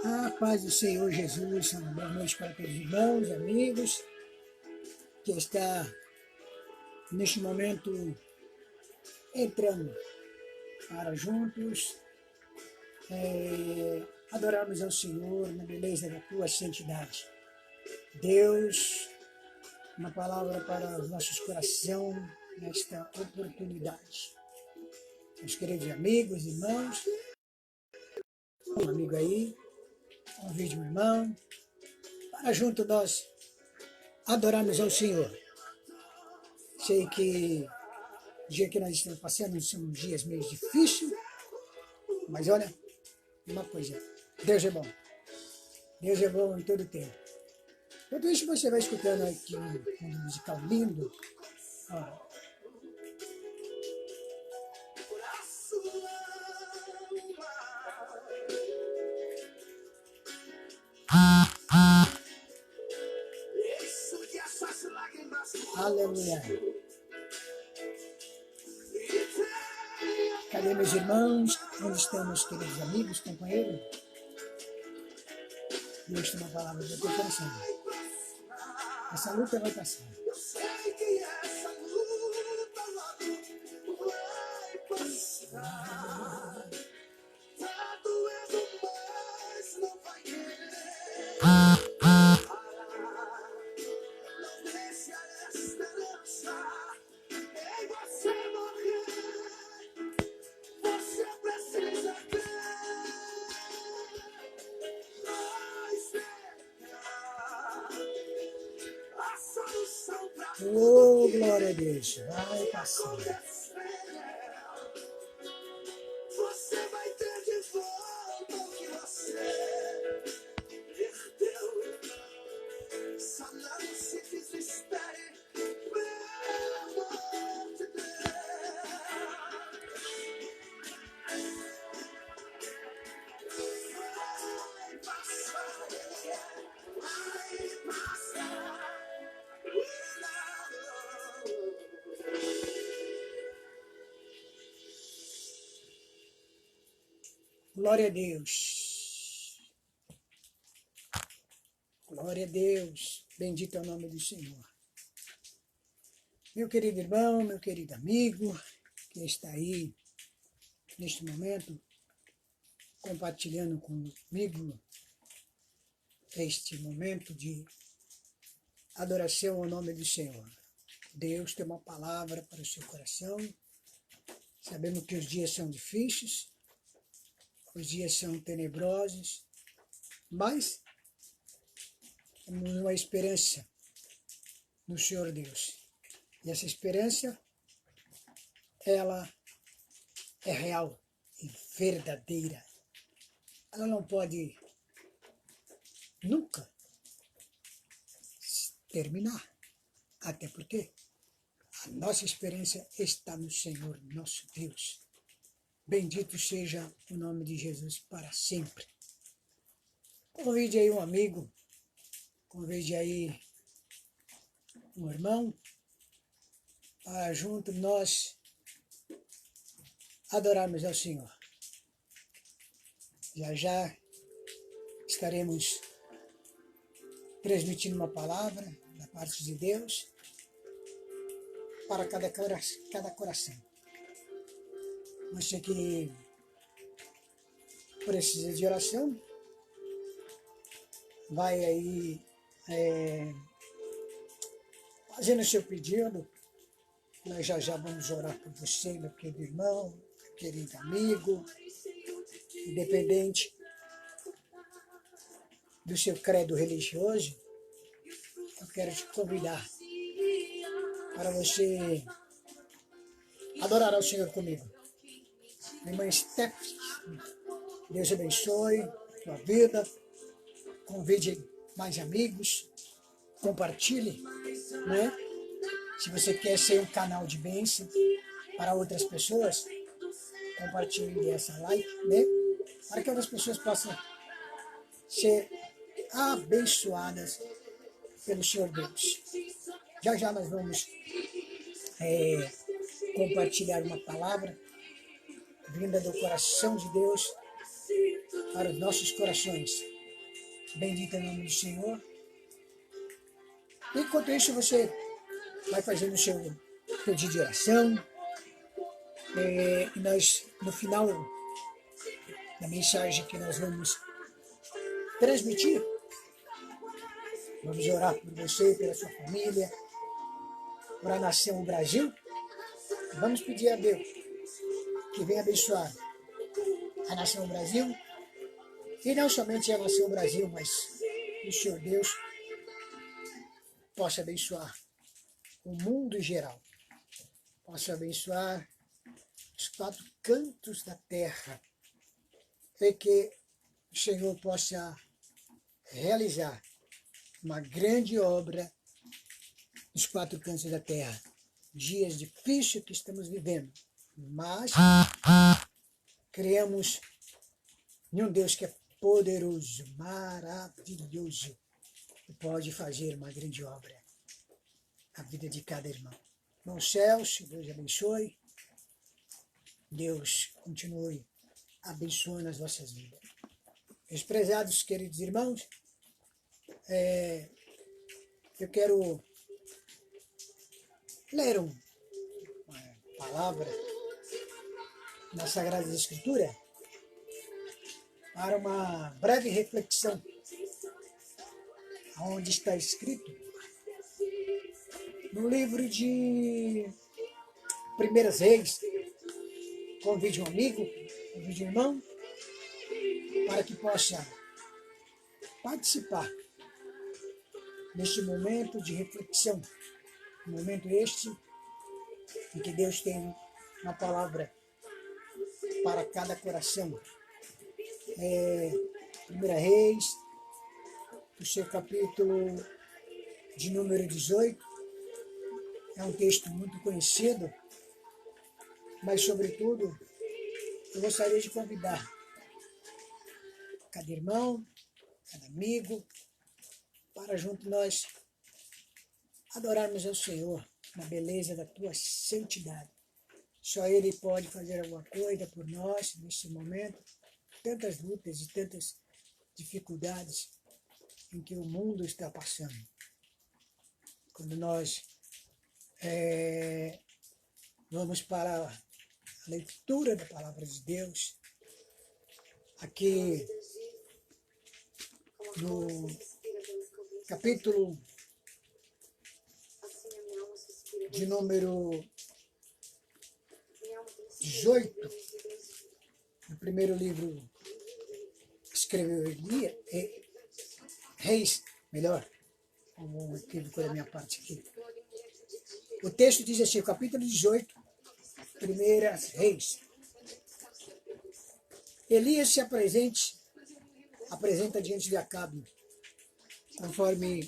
A paz do Senhor Jesus, uma boa noite para todos os irmãos, amigos, que está neste momento entrando para juntos adorarmos ao Senhor na beleza da tua santidade. Deus, uma palavra para os nossos corações nesta oportunidade. Meus queridos amigos, irmãos, um amigo aí, convide um irmão, para junto nós adorarmos ao Senhor. Sei que o dia que nós estamos passando são dias meio difíceis, mas olha, uma coisa, Deus é bom. Deus é bom em todo tempo. Tudo isso você vai escutando aqui um fundo musical lindo. Ó. Aleluia. Cadê meus irmãos? Onde estão meus queridos amigos, companheiros? Deus tem uma palavra do teu coração. Essa luta vai passar. Oh, glória a Deus. Vai passar. Você vai ter de volta o que você perdeu. Só não se desespere, pelo amor de Deus. Vai passar, vai passar. Glória a Deus. Glória a Deus. Bendito é o nome do Senhor. Meu querido irmão, meu querido amigo, que está aí neste momento compartilhando comigo este momento de adoração ao nome do Senhor. Deus tem uma palavra para o seu coração. Sabemos que os dias são difíceis, os dias são tenebrosos, mas temos uma esperança no Senhor Deus. E essa esperança, ela é real e verdadeira. Ela não pode nunca terminar. Até porque a nossa esperança está no Senhor nosso Deus. Bendito seja o nome de Jesus para sempre. Convide aí um amigo, convide aí um irmão, para junto nós adorarmos ao Senhor. Já já estaremos transmitindo uma palavra da parte de Deus para cada coração. Você que precisa de oração, vai aí fazendo o seu pedido. Nós já vamos orar por você, meu querido irmão, meu querido amigo, independente do seu credo religioso. Eu quero te convidar para você adorar ao Senhor comigo. Irmã Stephanie, Deus abençoe a tua vida, convide mais amigos, compartilhe, né? Se você quer ser um canal de bênção para outras pessoas, compartilhe essa live, né? Para que outras pessoas possam ser abençoadas pelo Senhor Deus. Já já nós vamos compartilhar uma palavra vinda do coração de Deus para os nossos corações. Bendito é o nome do Senhor. Enquanto isso, você vai fazendo o seu pedido de oração. E nós, no final da mensagem que nós vamos transmitir, vamos orar por você, pela sua família, para a nação Brasil. Vamos pedir a Deus que venha abençoar a nação Brasil, e não somente a nação Brasil, mas o Senhor Deus possa abençoar o mundo em geral, possa abençoar os 4 cantos da terra, e que o Senhor possa realizar uma grande obra nos 4 cantos da terra. Dias difíceis que estamos vivendo, mas cremos em um Deus que é poderoso, maravilhoso, e pode fazer uma grande obra na vida de cada irmão. Irmãos céus, Deus abençoe, Deus continue abençoando as vossas vidas. Meus prezados, queridos irmãos, eu quero ler uma palavra na Sagrada Escritura para uma breve reflexão, onde está escrito no livro de 1 Reis. Convide um amigo, convide um irmão, para que possa participar neste momento de reflexão, momento este em que Deus tem uma palavra para cada coração. 1 Reis, o seu capítulo de número 18, é um texto muito conhecido, mas, sobretudo, eu gostaria de convidar cada irmão, cada amigo, para junto nós adorarmos ao Senhor na beleza da tua santidade. Só Ele pode fazer alguma coisa por nós nesse momento, tantas lutas e tantas dificuldades em que o mundo está passando. Quando nós vamos para a leitura da palavra de Deus, aqui no capítulo de número 18, no primeiro livro que escreveu Reis, melhor, um equívoco da minha parte aqui. O texto diz assim, o capítulo 18, 1 Reis. Elias se apresenta diante de Acabe, conforme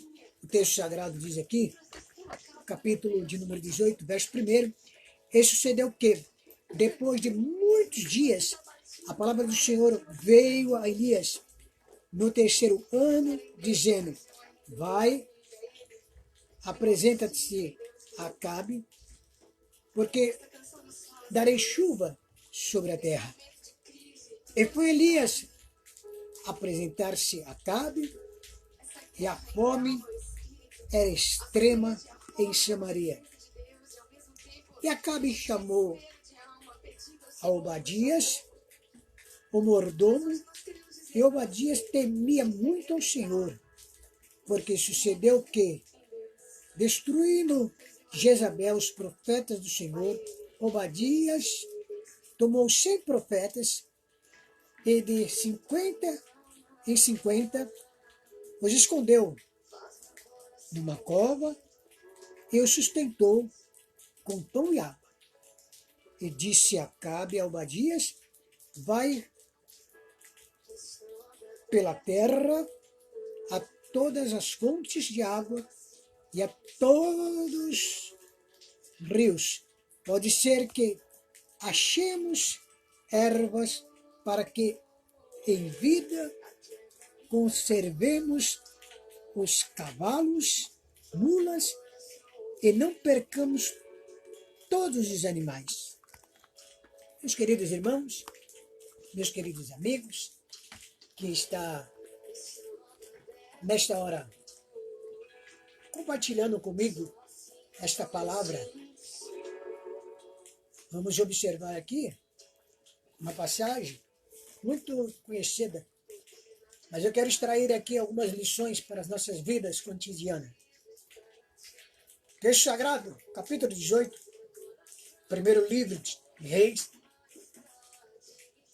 o texto sagrado diz aqui, capítulo de número 18, verso 1. E sucedeu que, depois de muitos dias, a palavra do Senhor veio a Elias no 3º ano, dizendo: vai, apresenta-te a Acabe, porque darei chuva sobre a terra. E foi Elias apresentar-se a Acabe, e a fome era extrema em Samaria. E Acabe chamou a Obadias, o mordomo, e Obadias temia muito ao Senhor, porque sucedeu que, destruindo Jezabel os profetas do Senhor, Obadias tomou 100 profetas e de 50 em 50 os escondeu numa cova e os sustentou com pão e água. E disse Acabe a Obadias: vai pela terra a todas as fontes de água e a todos os rios. Pode ser que achemos ervas para que em vida conservemos os cavalos, mulas e não percamos todos os animais. Meus queridos irmãos, meus queridos amigos, que está nesta hora compartilhando comigo esta palavra. Vamos observar aqui uma passagem muito conhecida, mas eu quero extrair aqui algumas lições para as nossas vidas cotidianas. Texto Sagrado, capítulo 18, primeiro livro de Reis,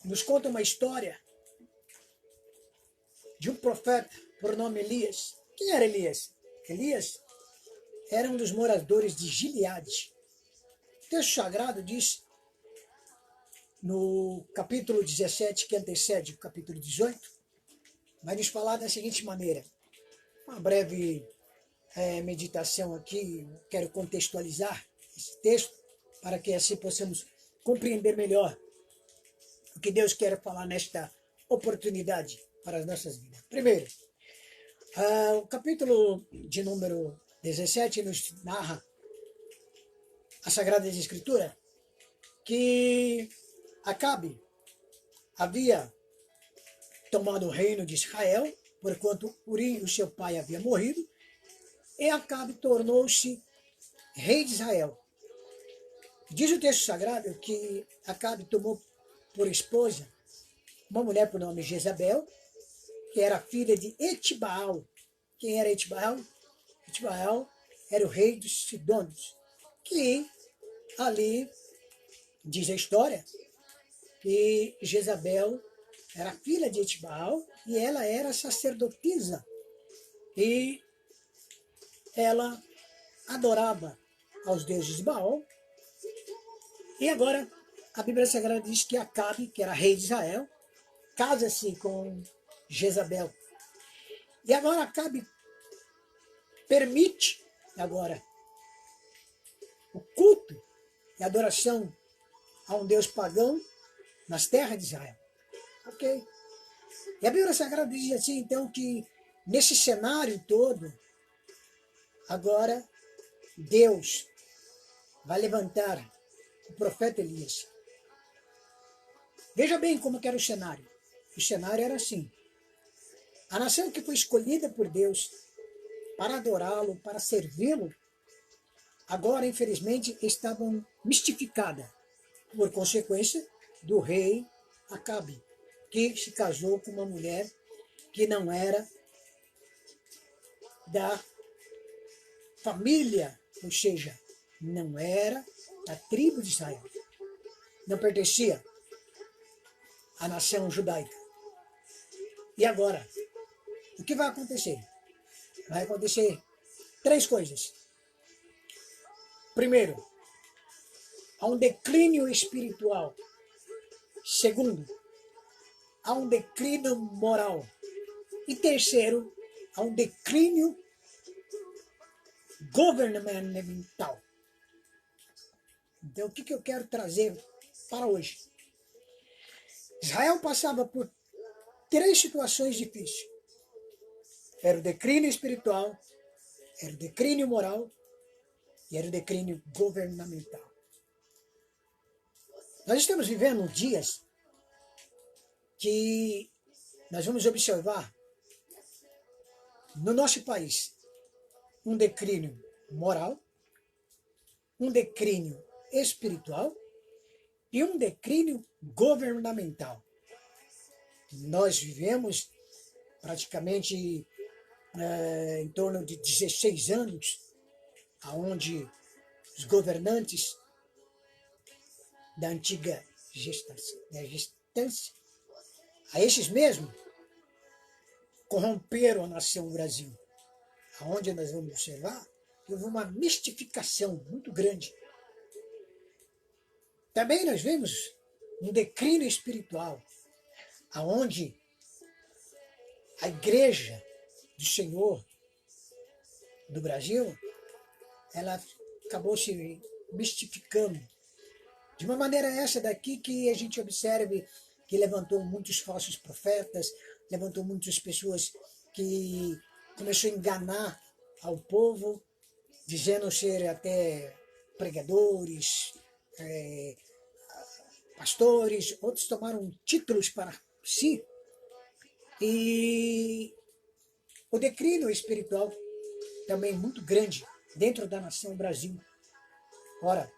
nos conta uma história de um profeta por nome Elias. Quem era Elias? Elias era um dos moradores de Gileade. O texto sagrado diz, no capítulo 17, que antecede o capítulo 18, vai nos falar da seguinte maneira. Uma breve meditação aqui, quero contextualizar esse texto, para que assim possamos compreender melhor o que Deus quer falar nesta oportunidade para as nossas vidas. Primeiro, o capítulo de número 17 nos narra a Sagrada Escritura que Acabe havia tomado o reino de Israel, porquanto Urim, o seu pai, havia morrido, e Acabe tornou-se rei de Israel. Diz o texto sagrado que Acabe tomou por esposa uma mulher por nome Jezabel, que era filha de Etibaal. Quem era Etibaal? Etibaal era o rei dos Sidônios, que ali diz a história que Jezabel era filha de Etibaal e ela era sacerdotisa. E ela adorava aos deuses de Baal. E agora a Bíblia Sagrada diz que Acabe, que era rei de Israel, casa-se com Jezabel. E agora Acabe permite agora o culto e adoração a um deus pagão nas terras de Israel. Ok? E a Bíblia Sagrada diz assim, então, que nesse cenário todo, agora Deus vai levantar o profeta Elias. Veja bem como que era o cenário. O cenário era assim. A nação que foi escolhida por Deus para adorá-lo, para servi-lo, agora, infelizmente, estavam mistificadas por consequência do rei Acabe, que se casou com uma mulher que não era da família, ou seja, não era da tribo de Israel, não pertencia à nação judaica. E agora, o que vai acontecer? Vai acontecer três coisas. Primeiro, há um declínio espiritual. Segundo, há um declínio moral. E terceiro, há um declínio governamental. Então, o que eu quero trazer para hoje? Israel passava por três situações difíceis. Era o declínio espiritual, era o declínio moral e era o declínio governamental. Nós estamos vivendo dias que nós vamos observar no nosso país um declínio moral, um declínio espiritual e um declínio governamental. Nós vivemos praticamente em torno de 16 anos, onde os governantes da antiga gestância, a esses mesmos, corromperam a nação Brasil, aonde nós vamos observar que houve uma mistificação muito grande. Também nós vemos um declínio espiritual, aonde a igreja do Senhor do Brasil, ela acabou se mistificando. De uma maneira essa daqui que a gente observe que levantou muitos falsos profetas, levantou muitas pessoas que começou a enganar ao povo, dizendo ser até pregadores, pastores, outros tomaram títulos para si, E o declínio espiritual também muito grande dentro da nação Brasil. Ora,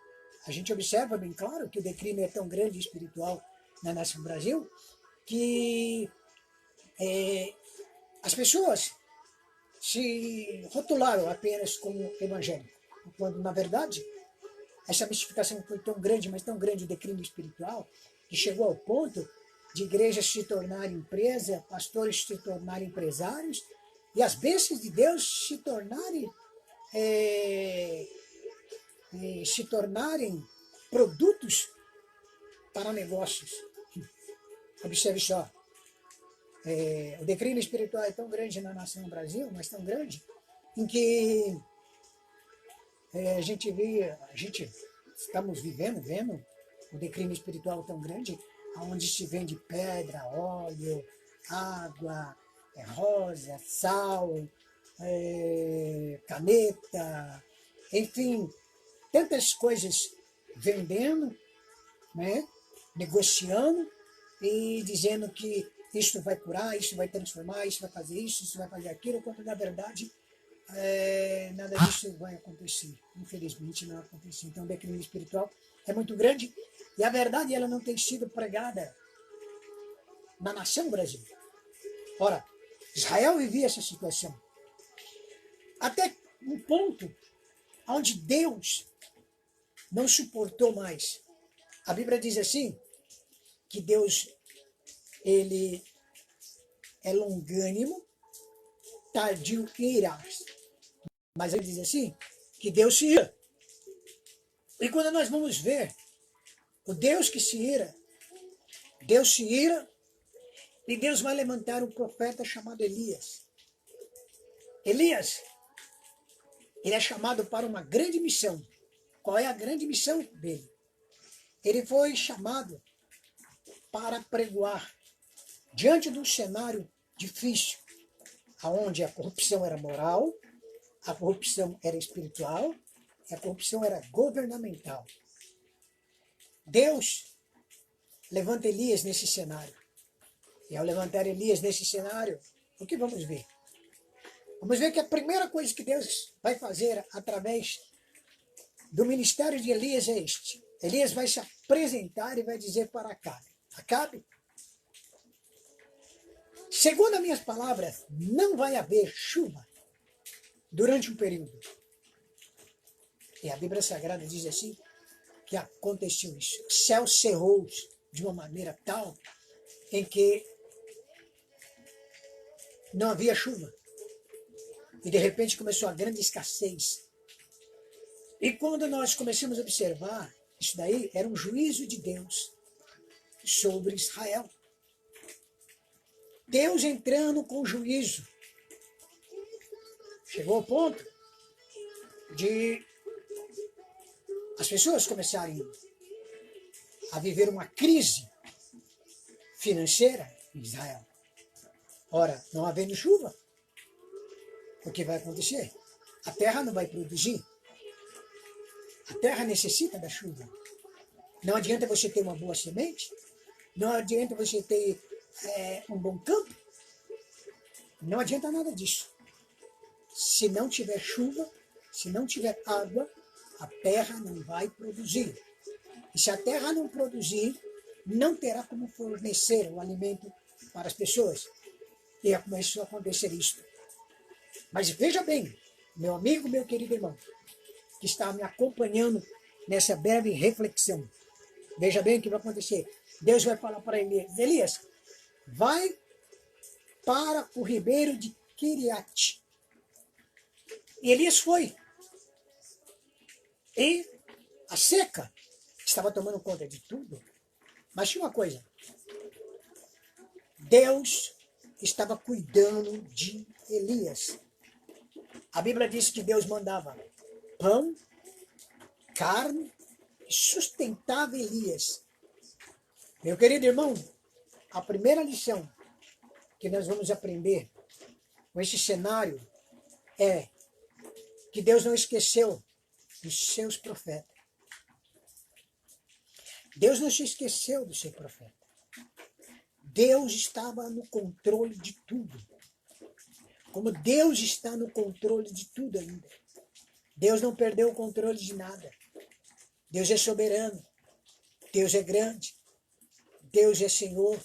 a gente observa bem claro que o declínio é tão grande espiritual na nação Brasil que as pessoas se rotularam apenas como evangélico, quando na verdade essa mistificação foi tão grande, mas tão grande o declínio espiritual, que chegou ao ponto de igrejas se tornarem empresa, pastores se tornarem empresários, e as bênçãos de Deus se tornarem produtos para negócios. Observe só, o declínio espiritual é tão grande na nação Brasil, mas tão grande, em que estamos vendo o declínio espiritual tão grande, onde se vende pedra, óleo, água, rosa, sal, caneta, enfim, tantas coisas vendendo, né, negociando e dizendo que isso vai curar, isso vai transformar, isso vai fazer isso vai fazer aquilo, quando na verdade nada disso vai acontecer. Infelizmente não aconteceu. Então o declínio espiritual é muito grande e a verdade ela não tem sido pregada na nação Brasil. Ora, Israel vivia essa situação. Até um ponto onde Deus não suportou mais. A Bíblia diz assim, que Deus, ele é longânimo, tardio em irar. Mas ele diz assim, que Deus se ira. E quando nós vamos ver o Deus que se ira, Deus se ira e Deus vai levantar um profeta chamado Elias. Elias, ele é chamado para uma grande missão. Qual é a grande missão dele? Ele foi chamado para pregoar diante de um cenário difícil, onde a corrupção era moral, a corrupção era espiritual e a corrupção era governamental. Deus levanta Elias nesse cenário. E ao levantar Elias nesse cenário, o que vamos ver? Vamos ver que a primeira coisa que Deus vai fazer através do ministério de Elias é este. Elias vai se apresentar e vai dizer para Acabe: Acabe, segundo as minhas palavras, não vai haver chuva durante um período. E a Bíblia Sagrada diz assim, que aconteceu isso. O céu cerrou de uma maneira tal em que não havia chuva. E de repente começou a grande escassez. E quando nós começamos a observar, isso daí era um juízo de Deus sobre Israel. Deus entrando com juízo. Chegou ao ponto de as pessoas começarem a viver uma crise financeira em Israel. Ora, não havendo chuva, o que vai acontecer? A terra não vai produzir. A terra necessita da chuva. Não adianta você ter uma boa semente, não adianta você ter um bom campo, não adianta nada disso. Se não tiver chuva, se não tiver água, a terra não vai produzir. E se a terra não produzir, não terá como fornecer o alimento para as pessoas. E começou a acontecer isso. Mas veja bem, meu amigo, meu querido irmão, que está me acompanhando nessa breve reflexão. Veja bem o que vai acontecer. Deus vai falar para Elias: Elias, vai para o ribeiro de Quiriate. E Elias foi. E a seca estava tomando conta de tudo. Mas tinha uma coisa. Deus estava cuidando de Elias. A Bíblia diz que Deus mandava pão, carne, e sustentava Elias. Meu querido irmão, a primeira lição que nós vamos aprender com esse cenário é que Deus não esqueceu dos seus profetas. Deus não se esqueceu do seu profeta. Deus estava no controle de tudo. Como Deus está no controle de tudo ainda. Deus não perdeu o controle de nada. Deus é soberano. Deus é grande. Deus é Senhor.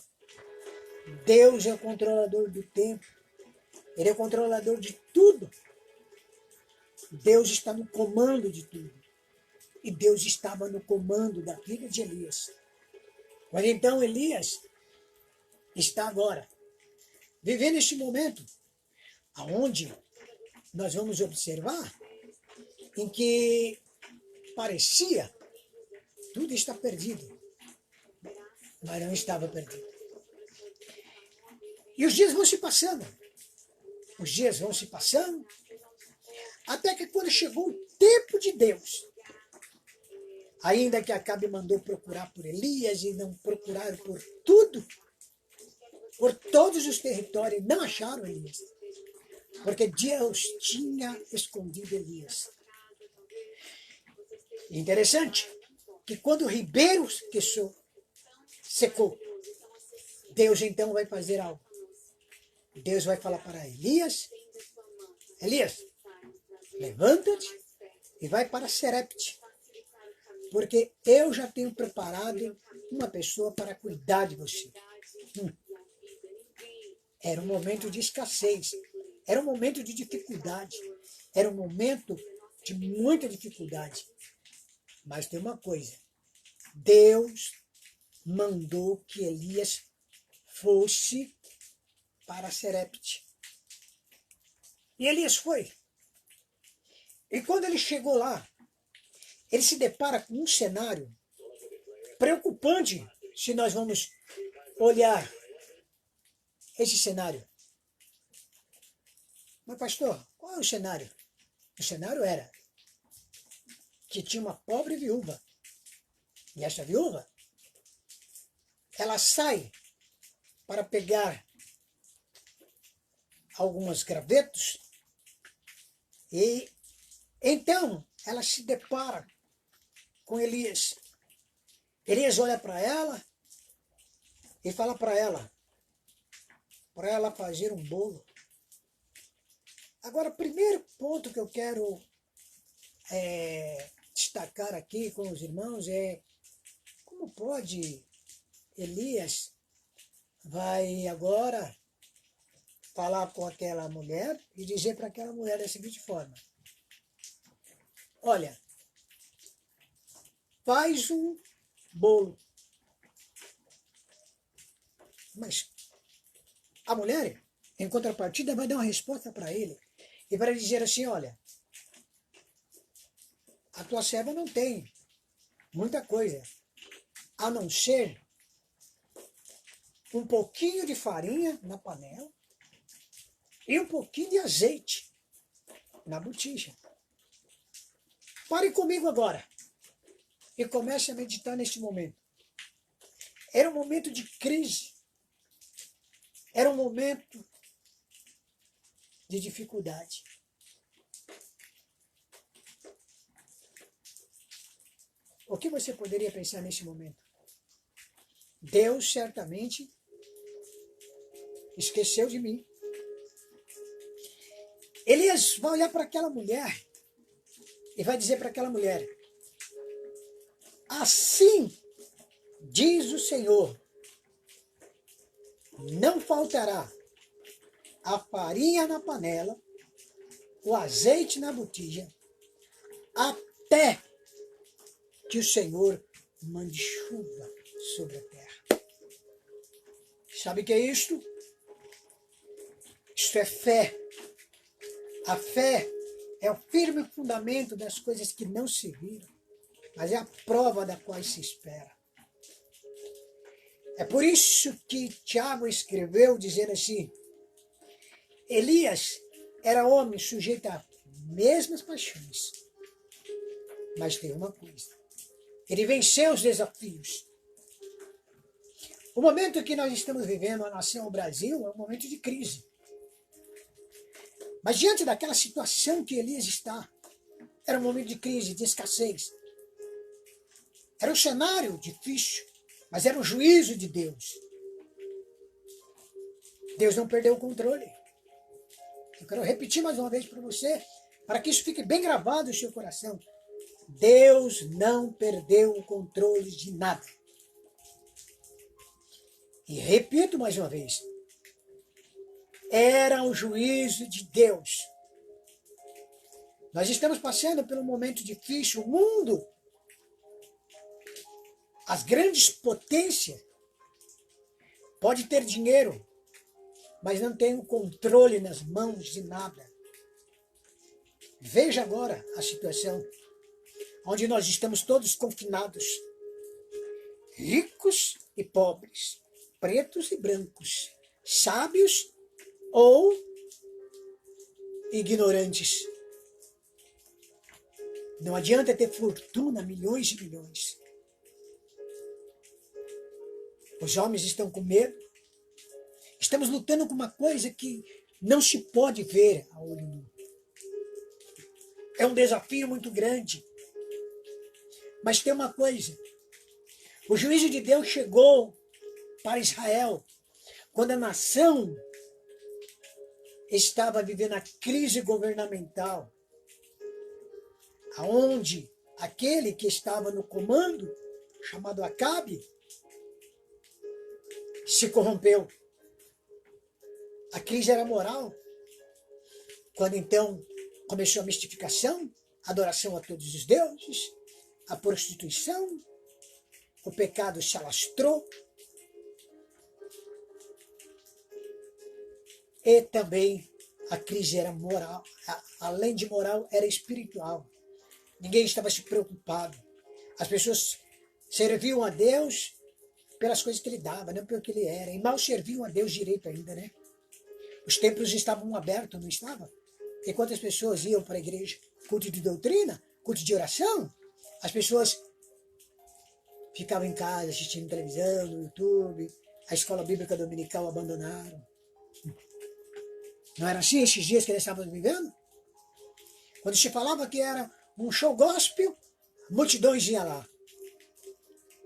Deus é o controlador do tempo. Ele é o controlador de tudo. Deus está no comando de tudo. E Deus estava no comando da vida de Elias. Mas então Elias está agora vivendo este momento aonde nós vamos observar em que parecia tudo está perdido, mas não estava perdido. E os dias vão se passando, até que quando chegou o tempo de Deus, ainda que Acabe mandou procurar por Elias e não procuraram por tudo, por todos os territórios, não acharam Elias, porque Deus tinha escondido Elias. Interessante que quando o ribeiro secou, Deus então vai fazer algo. Deus vai falar para Elias, Elias, levanta-te e vai para Serepte, porque eu já tenho preparado uma pessoa para cuidar de você. Era um momento de escassez, era um momento de dificuldade, era um momento de muita dificuldade. Mas tem uma coisa, Deus mandou que Elias fosse para Serepte. E Elias foi. E quando ele chegou lá, ele se depara com um cenário preocupante se nós vamos olhar esse cenário. Mas pastor, qual é o cenário? O cenário era que tinha uma pobre viúva. E essa viúva, ela sai para pegar alguns gravetos e então ela se depara com Elias. Elias olha para ela e fala para ela fazer um bolo. Agora, o primeiro ponto que eu quero destacar aqui com os irmãos é como pode Elias vai agora falar com aquela mulher e dizer para aquela mulher da seguinte forma: olha, faz um bolo. Mas a mulher, em contrapartida, vai dar uma resposta para ele e vai dizer assim: olha, a tua serva não tem muita coisa, a não ser um pouquinho de farinha na panela e um pouquinho de azeite na botija. Pare comigo agora e comece a meditar neste momento. Era um momento de crise, era um momento de dificuldade. O que você poderia pensar nesse momento? Deus certamente esqueceu de mim. Elias vai olhar para aquela mulher e vai dizer para aquela mulher: assim diz o Senhor, não faltará a farinha na panela, o azeite na botija, até que o Senhor mande chuva sobre a terra. Sabe o que é isto? Isto é fé. A fé é o firme fundamento das coisas que não se viram, mas é a prova da qual se espera. É por isso que Tiago escreveu dizendo assim: Elias era homem sujeito a mesmas paixões, mas tem uma coisa, ele venceu os desafios. O momento que nós estamos vivendo, a nação Brasil, é um momento de crise. Mas diante daquela situação que Elias está, era um momento de crise, de escassez. Era um cenário difícil, mas era o juízo de Deus. Deus não perdeu o controle. Eu quero repetir mais uma vez para você, para que isso fique bem gravado no seu coração. Deus não perdeu o controle de nada. E repito mais uma vez, era o juízo de Deus. Nós estamos passando por um momento difícil. O mundo, as grandes potências, pode ter dinheiro, mas não tem o controle nas mãos de nada. Veja agora a situação onde nós estamos todos confinados, ricos e pobres, pretos e brancos, sábios ou ignorantes. Não adianta ter fortuna, milhões e milhões. Os homens estão com medo. Estamos lutando com uma coisa que não se pode ver a olho nu. É um desafio muito grande. Mas tem uma coisa. O juízo de Deus chegou para Israel quando a nação estava vivendo a crise governamental, aonde aquele que estava no comando, chamado Acabe, se corrompeu. A crise era moral. Quando então começou a mistificação, a adoração a todos os deuses, a prostituição, o pecado se alastrou. E também a crise era moral. Além de moral, era espiritual. Ninguém estava se preocupado. As pessoas serviam a Deus pelas coisas que ele dava, não pelo que ele era. E mal serviam a Deus direito ainda, né? Os templos estavam abertos, não estavam? E quantas pessoas iam para a igreja? Culto de doutrina? Culto de oração? As pessoas ficavam em casa assistindo televisão, no YouTube. A escola bíblica dominical abandonaram. Não era assim esses dias que eles estavam vivendo? Quando se falava que era um show gospel, multidões iam lá.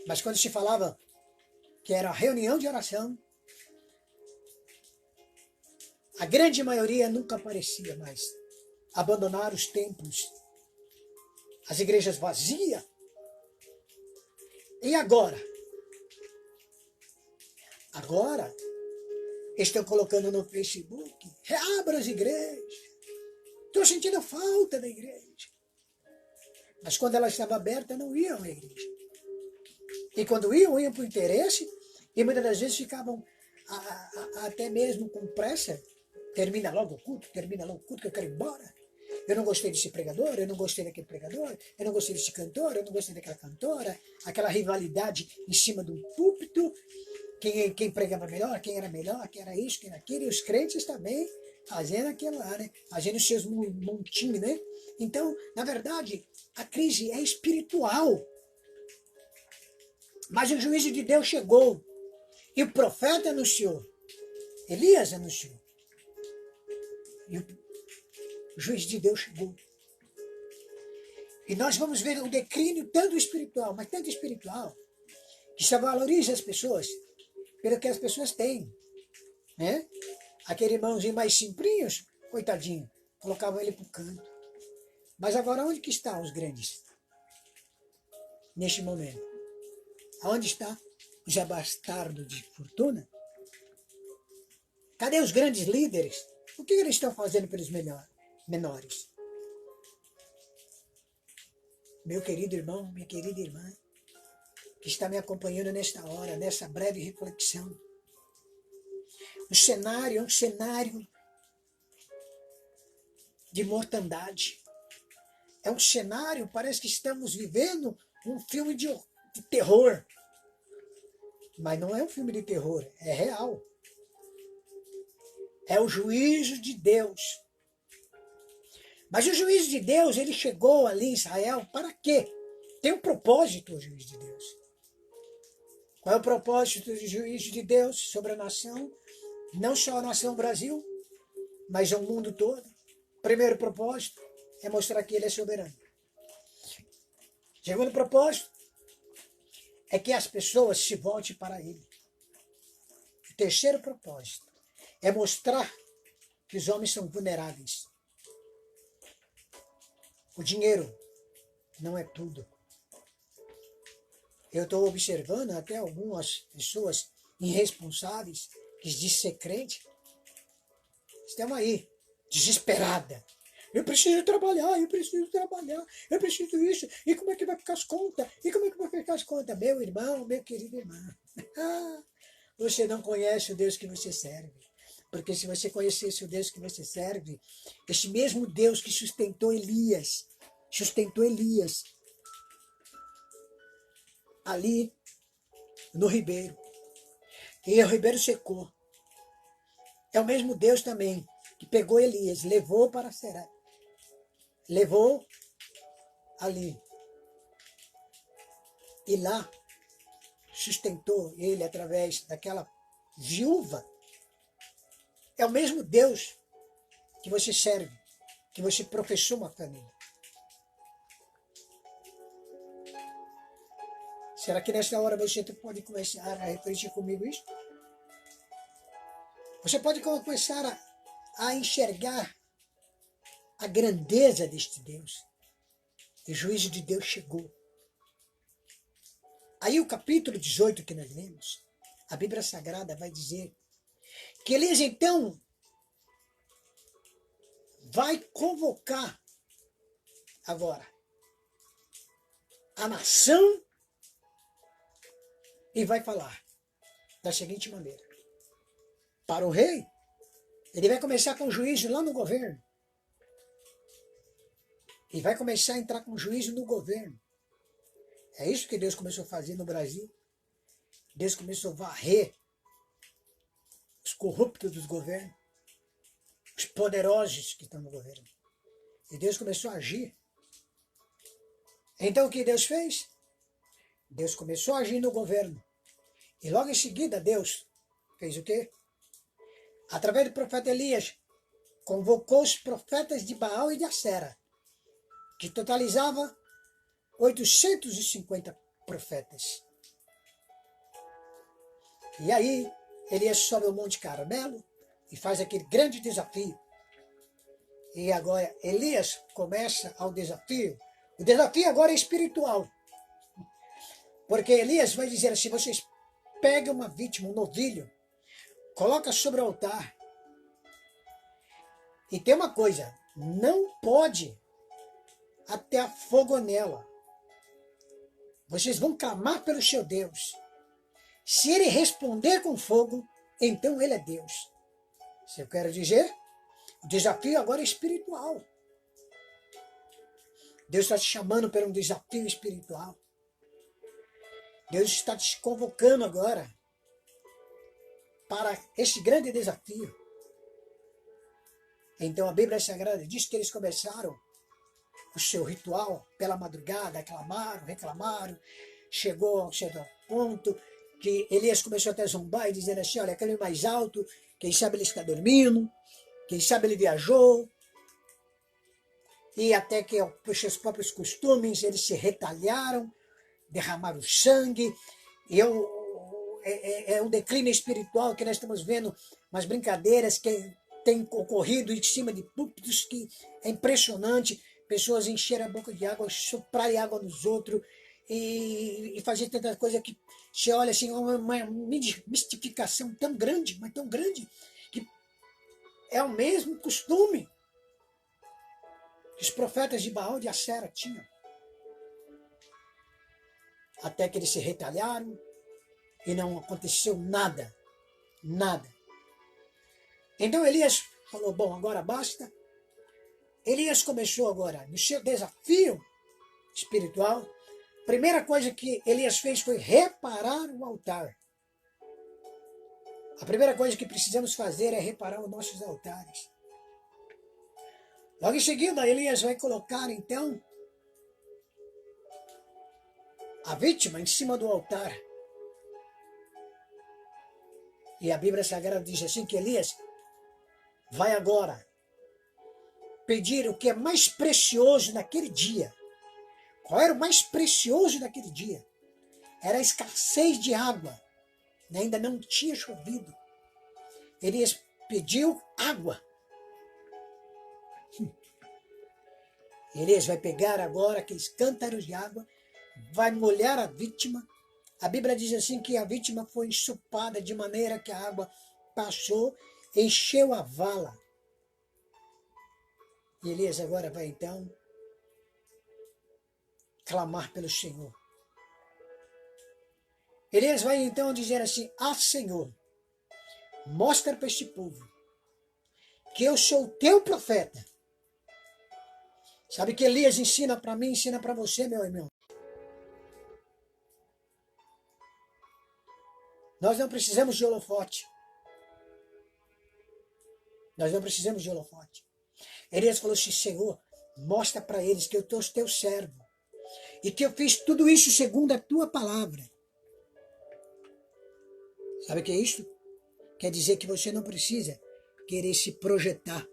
Mas quando se falava que era reunião de oração, a grande maioria nunca aparecia mais. Abandonaram os templos, as igrejas vazias. E agora? Agora estão colocando no Facebook, reabra as igrejas. Estou sentindo falta da igreja. Mas quando ela estava aberta, não iam à igreja. E quando iam por interesse, e muitas das vezes ficavam até mesmo com pressa. Termina logo o culto, que eu quero ir embora. Eu não gostei desse pregador, eu não gostei daquele pregador, eu não gostei desse cantor, eu não gostei daquela cantora. Aquela rivalidade em cima do púlpito, quem pregava melhor, quem era isso, quem era aquilo. E os crentes também fazendo aquilo lá, né? Fazendo os seus montinhos, né? Então, na verdade, a crise é espiritual. Mas o juízo de Deus chegou. E o profeta anunciou. Elias anunciou. E o juízo de Deus chegou. E nós vamos ver um declínio tanto espiritual, mas tanto espiritual, que só valoriza as pessoas pelo que as pessoas têm. Né? Aquele irmãozinho mais simplinhos, coitadinho, colocavam ele para o canto. Mas agora onde que estão os grandes? Neste momento. Aonde está os abastardos de fortuna? Cadê os grandes líderes? O que eles estão fazendo pelos menores? Meu querido irmão, minha querida irmã, que está me acompanhando nesta hora, nessa breve reflexão. O cenário é um cenário de mortandade. É um cenário, parece que estamos vivendo um filme de terror. Mas não é um filme de terror, é real. É o juízo de Deus. Mas o juízo de Deus, ele chegou ali em Israel para quê? Tem um propósito o juízo de Deus. Qual é o propósito do juízo de Deus sobre a nação? Não só a nação Brasil, mas o mundo todo. Primeiro propósito é mostrar que ele é soberano. Segundo propósito é que as pessoas se voltem para ele. O terceiro propósito é mostrar que os homens são vulneráveis. O dinheiro não é tudo. Eu estou observando até algumas pessoas irresponsáveis que dizem ser crente, estão aí, desesperada. Eu preciso trabalhar, eu preciso isso. E como é que vai ficar as contas? E como é que vai ficar as contas? Meu irmão, meu querido irmão, você não conhece o Deus que você serve. Porque se você conhecesse o Deus que você serve, esse mesmo Deus que sustentou Elias ali no ribeiro, e o ribeiro secou. É o mesmo Deus também que pegou Elias, levou para Será, levou ali, e lá sustentou ele através daquela viúva. É o mesmo Deus que você serve, que você professou uma família. Será que nesta hora você pode começar a refletir comigo isso? Você pode começar a enxergar a grandeza deste Deus. E o juízo de Deus chegou. Aí o capítulo 18 que nós lemos, a Bíblia Sagrada vai dizer que Elias então vai convocar agora a nação e vai falar da seguinte maneira. Para o rei, ele vai começar com juízo lá no governo. E vai começar a entrar com juízo no governo. É isso que Deus começou a fazer no Brasil. Deus começou a varrer os corruptos dos governos, os poderosos que estão no governo. E Deus começou a agir. Então o que Deus fez? Deus começou a agir no governo. E logo em seguida Deus fez o quê? Através do profeta Elias, convocou os profetas de Baal e de Acera, que totalizava 850 profetas. E aí, Elias sobe ao Monte Carmelo e faz aquele grande desafio. E agora, Elias começa ao desafio. O desafio agora é espiritual. Porque Elias vai dizer assim, vocês pegam uma vítima, um novilho, coloca sobre o altar. E tem uma coisa, não pode até fogo nela. Vocês vão clamar pelo seu Deus. Se ele responder com fogo, então ele é Deus. Isso eu quero dizer, o desafio agora é espiritual. Deus está te chamando para um desafio espiritual. Deus está te convocando agora para este grande desafio. Então a Bíblia Sagrada diz que eles começaram o seu ritual pela madrugada, aclamaram, reclamaram, chegou ao certo ponto que Elias começou até a zombar e dizendo assim, olha, aquele mais alto, quem sabe ele está dormindo, quem sabe ele viajou, e até que por seus próprios costumes eles se retalharam, derramaram sangue, e é um declínio espiritual que nós estamos vendo, umas brincadeiras que têm ocorrido em cima de púlpitos que é impressionante, pessoas encheram a boca de água, soprarem água nos outros, e fazer tanta coisa que você olha assim, uma mistificação tão grande, mas tão grande, que é o mesmo costume que os profetas de Baal e de Acera tinham. Até que eles se retalharam e não aconteceu nada. Nada. Então Elias falou, bom, agora basta. Elias começou agora no seu desafio espiritual. Primeira coisa que Elias fez foi reparar o altar. A primeira coisa que precisamos fazer é reparar os nossos altares. Logo em seguida, Elias vai colocar, então, a vítima em cima do altar. E a Bíblia Sagrada diz assim que Elias vai agora pedir o que é mais precioso naquele dia. Qual era o mais precioso daquele dia? Era a escassez de água. Ainda não tinha chovido. Elias pediu água. Elias vai pegar agora aqueles cântaros de água, vai molhar a vítima. A Bíblia diz assim que a vítima foi ensopada de maneira que a água passou, encheu a vala. E Elias agora vai então clamar pelo Senhor. Elias vai então dizer assim: Senhor, mostra para este povo que eu sou o teu profeta. Sabe que Elias ensina para mim, ensina para você, meu irmão. Nós não precisamos de holofote. Nós não precisamos de holofote. Elias falou assim: Senhor, mostra para eles que eu sou teu servo e que eu fiz tudo isso segundo a tua palavra. Sabe o que é isso? Quer dizer que você não precisa querer se projetar.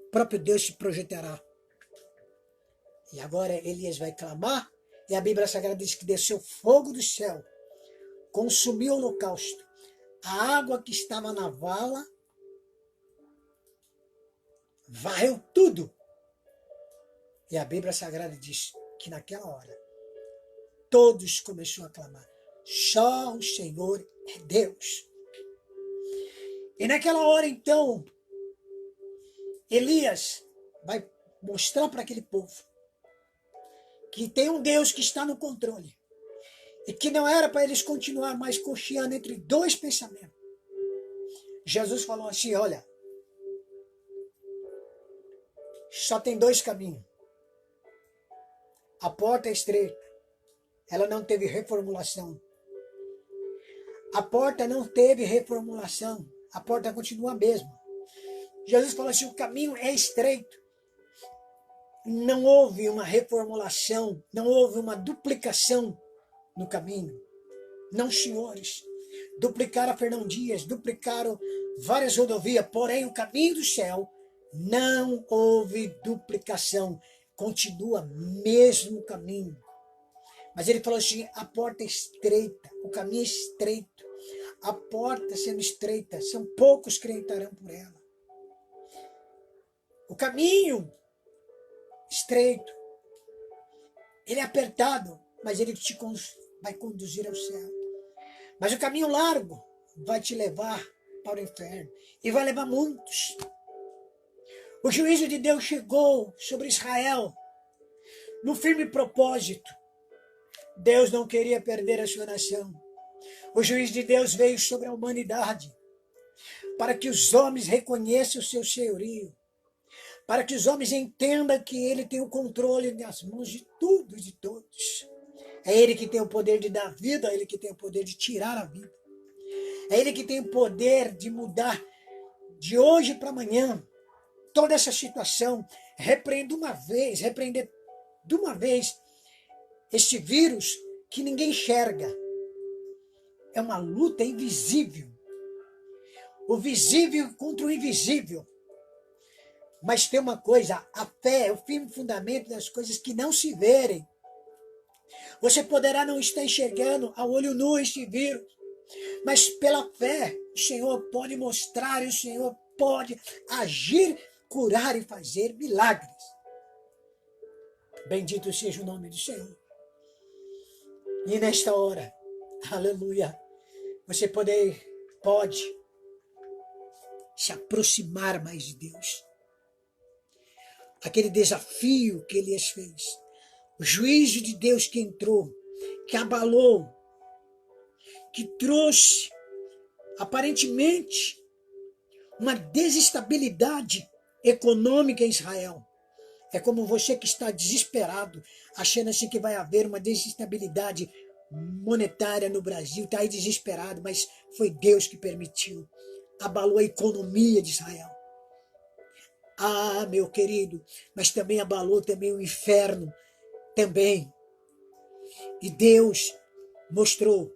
O próprio Deus se projetará. E agora Elias vai clamar, e a Bíblia Sagrada diz que desceu fogo do céu, consumiu o holocausto. A água que estava na vala varreu tudo. E a Bíblia Sagrada diz que naquela hora todos começaram a clamar: só o Senhor é Deus. E naquela hora então Elias vai mostrar para aquele povo que tem um Deus que está no controle e que não era para eles continuar mais cocheando entre dois pensamentos. Jesus falou assim: olha, só tem dois caminhos. A porta é estreita, ela não teve reformulação. A porta não teve reformulação, a porta continua a mesma. Jesus falou assim: o caminho é estreito. Não houve uma reformulação, não houve uma duplicação no caminho. Não, senhores. Duplicaram a Fernão Dias, duplicaram várias rodovias, porém o caminho do céu não houve duplicação. Continua mesmo caminho. Mas ele falou assim: a porta é estreita, o caminho é estreito. A porta sendo estreita, são poucos que entrarão por ela. O caminho estreito, ele é apertado, mas ele vai conduzir ao céu. Mas o caminho largo vai te levar para o inferno e vai levar muitos. O juízo de Deus chegou sobre Israel no firme propósito. Deus não queria perder a sua nação. O juízo de Deus veio sobre a humanidade para que os homens reconheçam o seu senhorio, para que os homens entendam que ele tem o controle nas mãos de tudo e de todos. É ele que tem o poder de dar vida, é ele que tem o poder de tirar a vida. É ele que tem o poder de mudar de hoje para amanhã toda essa situação. Repreender de uma vez este vírus que ninguém enxerga. É uma luta invisível. O visível contra o invisível. Mas tem uma coisa: a fé é o firme fundamento das coisas que não se verem. Você poderá não estar enxergando a olho nu este vírus, mas pela fé o Senhor pode mostrar e o Senhor pode agir, curar e fazer milagres. Bendito seja o nome do Senhor. E nesta hora, aleluia, você pode se aproximar mais de Deus. Aquele desafio que Elias fez, o juízo de Deus que entrou, que abalou, que trouxe, aparentemente, uma desestabilidade econômica em Israel. É como você que está desesperado, achando assim que vai haver uma desestabilidade monetária no Brasil, está aí desesperado, mas foi Deus que permitiu. Abalou a economia de Israel. Meu querido, mas também abalou também o inferno, também. E Deus mostrou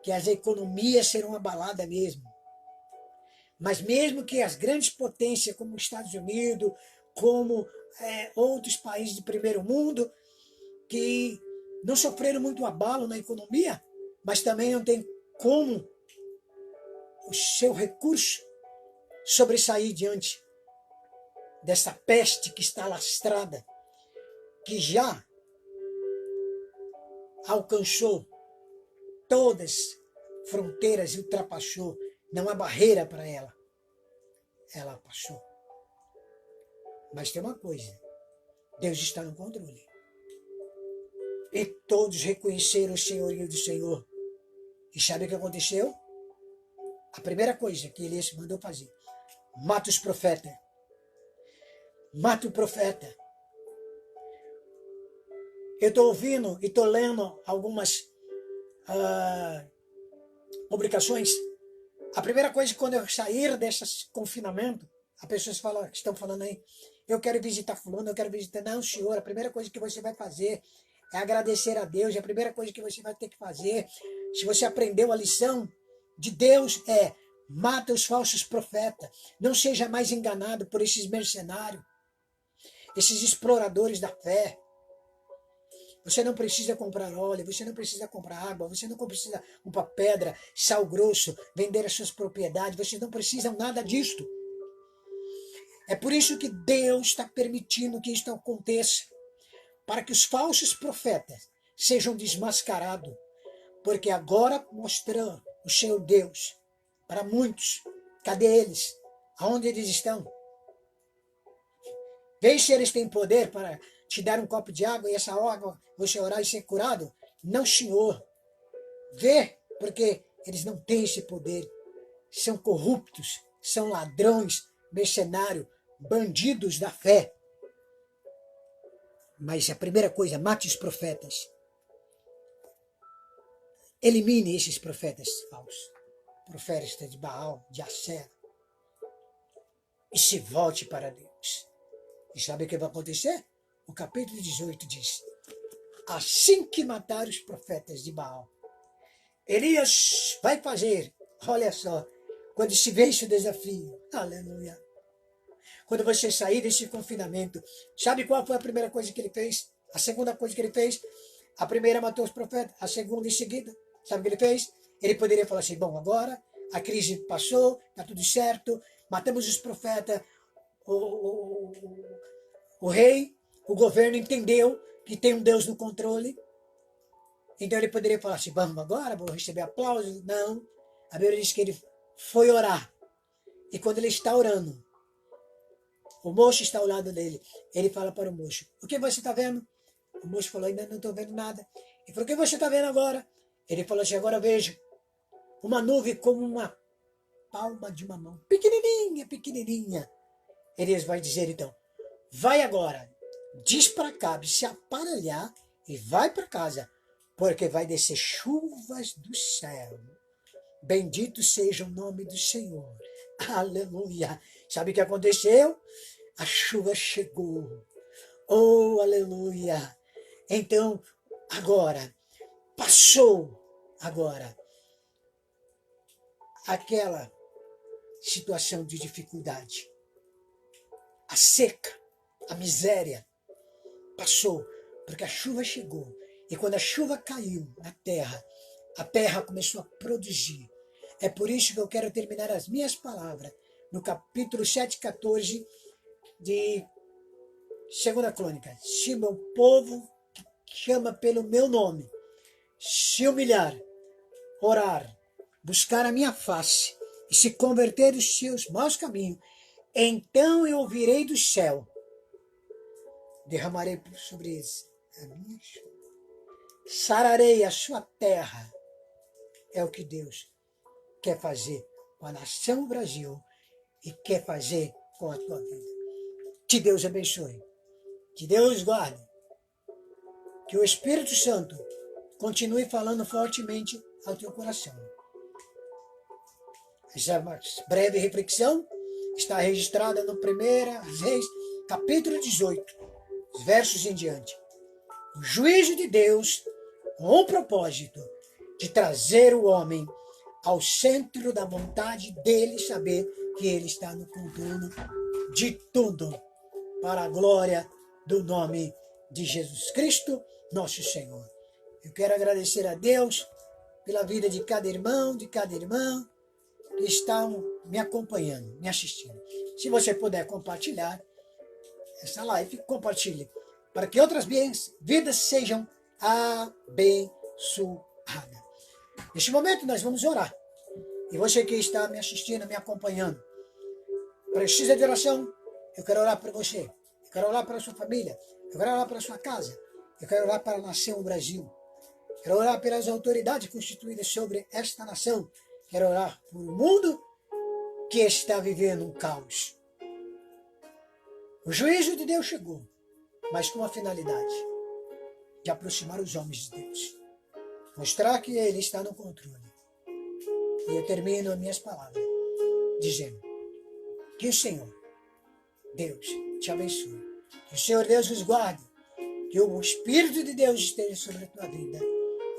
que as economias serão abaladas mesmo. Mas mesmo que as grandes potências, como os Estados Unidos, como outros países do primeiro mundo, que não sofreram muito abalo na economia, mas também não tem como o seu recurso sobressair diante dessa peste que está lastrada, que já alcançou todas as fronteiras e ultrapassou. Não há barreira para ela. Ela passou. Mas tem uma coisa, Deus está no controle. E todos reconheceram o senhorio do Senhor. E sabe o que aconteceu? A primeira coisa que Elias mandou fazer: mata os profetas. Mata o profeta. Eu estou ouvindo e estou lendo algumas publicações. A primeira coisa, quando eu sair desse confinamento, as pessoas estão falando aí, eu quero visitar fulano, eu quero visitar. Não, senhor, a primeira coisa que você vai fazer é agradecer a Deus. E a primeira coisa que você vai ter que fazer, se você aprendeu a lição de Deus, é mata os falsos profetas. Não seja mais enganado por esses mercenários, esses exploradores da fé. Você não precisa comprar óleo, você não precisa comprar água, você não precisa comprar pedra, sal grosso, vender as suas propriedades, vocês não precisam nada disto. É por isso que Deus está permitindo que isto aconteça, para que os falsos profetas sejam desmascarados, porque agora mostrou o seu Deus para muitos. Cadê eles? Aonde eles estão? Vê se eles têm poder para te dar um copo de água e essa água você orar e ser curado? Não, senhor. Vê, porque eles não têm esse poder. São corruptos, são ladrões, mercenários, bandidos da fé. Mas a primeira coisa, mate os profetas. Elimine esses profetas falsos. Profetas de Baal, de Assera. E se volte para Deus. E sabe o que vai acontecer? O capítulo 18 diz: assim que matar os profetas de Baal, Elias vai fazer, olha só, quando se vence o desafio, aleluia. Quando você sair desse confinamento, sabe qual foi a primeira coisa que ele fez? A segunda coisa que ele fez? A primeira matou os profetas, a segunda em seguida, sabe o que ele fez? Ele poderia falar assim: bom, agora a crise passou, está tudo certo, matamos os profetas, o rei, o governo entendeu que tem um Deus no controle. Então ele poderia falar assim: vamos agora, vou receber aplausos. Não. A Bíblia diz que ele foi orar. E quando ele está orando, o moço está ao lado dele. Ele fala para o moço: o que você está vendo? O moço falou: ainda não estou vendo nada. Ele falou: o que você está vendo agora? Ele falou assim: agora eu vejo uma nuvem como uma palma de uma mão. Pequenininha, pequenininha. Elias vai dizer então: vai agora, diz para Acabe se aparelhar e vai para casa, porque vai descer chuvas do céu. Bendito seja o nome do Senhor. Aleluia. Sabe o que aconteceu? A chuva chegou. Oh, aleluia. Então, agora, passou agora aquela situação de dificuldade. A seca, a miséria passou, porque a chuva chegou. E quando a chuva caiu na terra, a terra começou a produzir. É por isso que eu quero terminar as minhas palavras no capítulo 7:14 de 2 Crônica. Se meu povo que chama pelo meu nome se humilhar, orar, buscar a minha face e se converter dos seus maus caminhos, então eu ouvirei do céu, derramarei sobre eles a minha chuva, sararei a sua terra. É o que Deus quer fazer com a nação Brasil e quer fazer com a tua vida. Que Deus abençoe, que Deus guarde, que o Espírito Santo continue falando fortemente ao teu coração. Essa breve reflexão está registrada no 1 Reis, capítulo 18, versos em diante. O juízo de Deus com o propósito de trazer o homem ao centro da vontade dele, saber que ele está no controle de tudo, para a glória do nome de Jesus Cristo, nosso Senhor. Eu quero agradecer a Deus pela vida de cada irmão, de cada irmã, que estão me acompanhando, me assistindo. Se você puder compartilhar essa live, compartilhe, para que outras vidas sejam abençoadas. Neste momento nós vamos orar. E você que está me assistindo, me acompanhando, precisa de oração, eu quero orar por você. Eu quero orar para a sua família. Eu quero orar para a sua casa. Eu quero orar para a nação Brasil. Quero orar pelas autoridades constituídas sobre esta nação. Quero orar por um mundo que está vivendo um caos. O juízo de Deus chegou, mas com a finalidade de aproximar os homens de Deus. Mostrar que Ele está no controle. E eu termino as minhas palavras dizendo que o Senhor, Deus, te abençoe. Que o Senhor Deus os guarde. Que o Espírito de Deus esteja sobre a tua vida.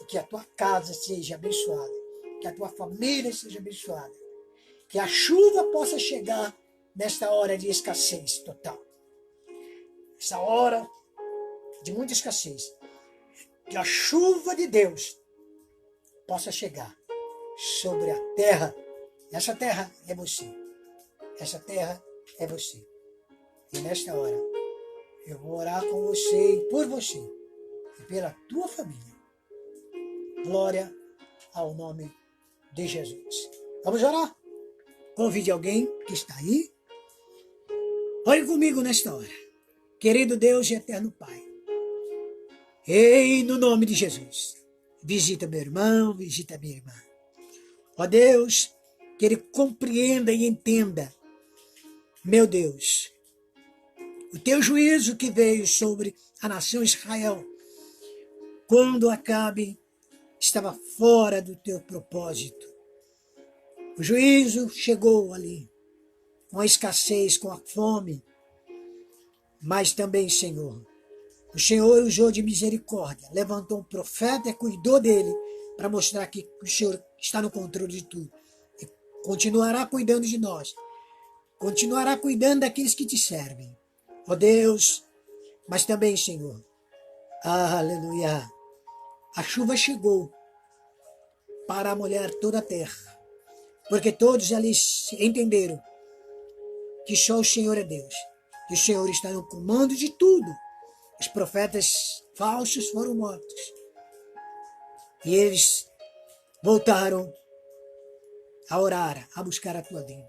E que a tua casa seja abençoada. Que a tua família seja abençoada. Que a chuva possa chegar nesta hora de escassez total. Essa hora de muita escassez. Que a chuva de Deus possa chegar sobre a terra. Essa terra é você. Essa terra é você. E nesta hora, eu vou orar com você e por você. E pela tua família. Glória ao nome de Jesus. Vamos orar? Convide alguém que está aí. Ore comigo nesta hora. Querido Deus e eterno Pai. Ei, no nome de Jesus. Visita meu irmão, visita minha irmã. Ó Deus, que ele compreenda e entenda, meu Deus, o teu juízo que veio sobre a nação Israel, quando Acabe estava fora do teu propósito. O juízo chegou ali, com a escassez, com a fome, mas também, Senhor, o Senhor usou de misericórdia, levantou um profeta e cuidou dele, para mostrar que o Senhor está no controle de tudo. E continuará cuidando de nós. Continuará cuidando daqueles que te servem. Ó Deus, mas também, Senhor, aleluia, a chuva chegou para molhar toda a terra, porque todos ali entenderam que só o Senhor é Deus, que o Senhor está no comando de tudo. Os profetas falsos foram mortos e eles voltaram a orar, a buscar a tua vida.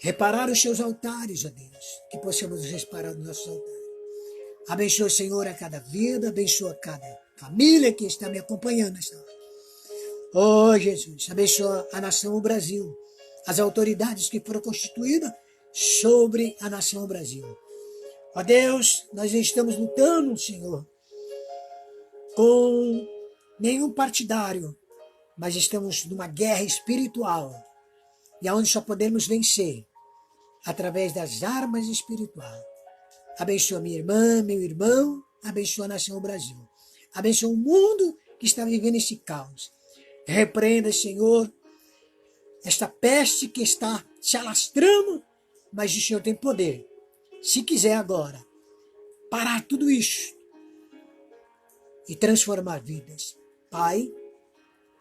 Reparar os seus altares, ó Deus, que possamos reparar os nossos altares. Abençoa, Senhor, a cada vida, abençoa cada família que está me acompanhando nesta hora. Ó Jesus, abençoa a nação Brasil, as autoridades que foram constituídas sobre a nação Brasil. Ó Deus, nós estamos lutando, Senhor, com nenhum partidário, mas estamos numa guerra espiritual, e aonde só podemos vencer através das armas espirituais. Abençoa minha irmã, meu irmão, abençoa a nação Brasil. Abençoa o mundo que está vivendo esse caos. Repreenda, Senhor, esta peste que está se alastrando, mas o Senhor tem poder. Se quiser agora, parar tudo isso e transformar vidas. Pai,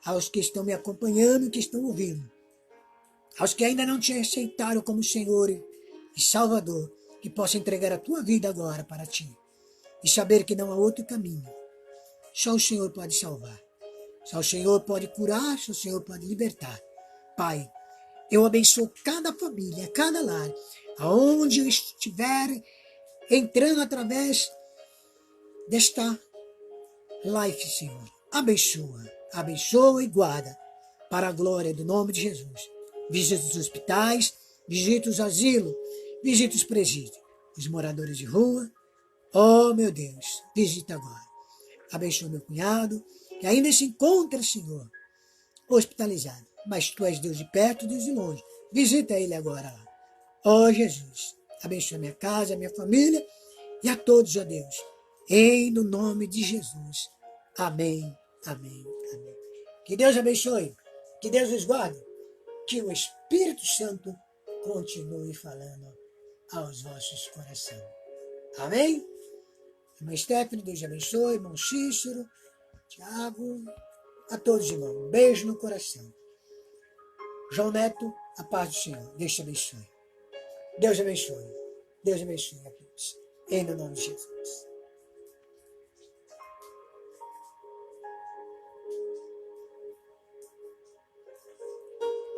aos que estão me acompanhando, que estão ouvindo, aos que ainda não te aceitaram como Senhor e Salvador, que possa entregar a tua vida agora para ti e saber que não há outro caminho. Só o Senhor pode salvar. Só o Senhor pode curar, só o Senhor pode libertar. Pai, eu abençoo cada família, cada lar, aonde eu estiver entrando através desta live, Senhor. Abençoa, abençoa e guarda para a glória do nome de Jesus. Visita os hospitais, visita os asilos, visita os presídios, os moradores de rua. Oh, meu Deus, visita agora. Abençoa meu cunhado, que ainda se encontra, Senhor, hospitalizado. Mas Tu és Deus de perto, Deus de longe. Visita ele agora lá. Oh, Jesus, abençoa minha casa, minha família e a todos, ó Deus. Em no nome de Jesus. Amém, amém, amém. Que Deus abençoe, que Deus os guarde, que o Espírito Santo continue falando aos vossos corações. Amém? Irmã Stephanie, Deus abençoe, irmão Cícero, Tiago, a todos, irmão. Um beijo no coração. João Neto, a paz do Senhor. Deus te abençoe. Deus abençoe. Deus abençoe a todos. Em nome de Jesus.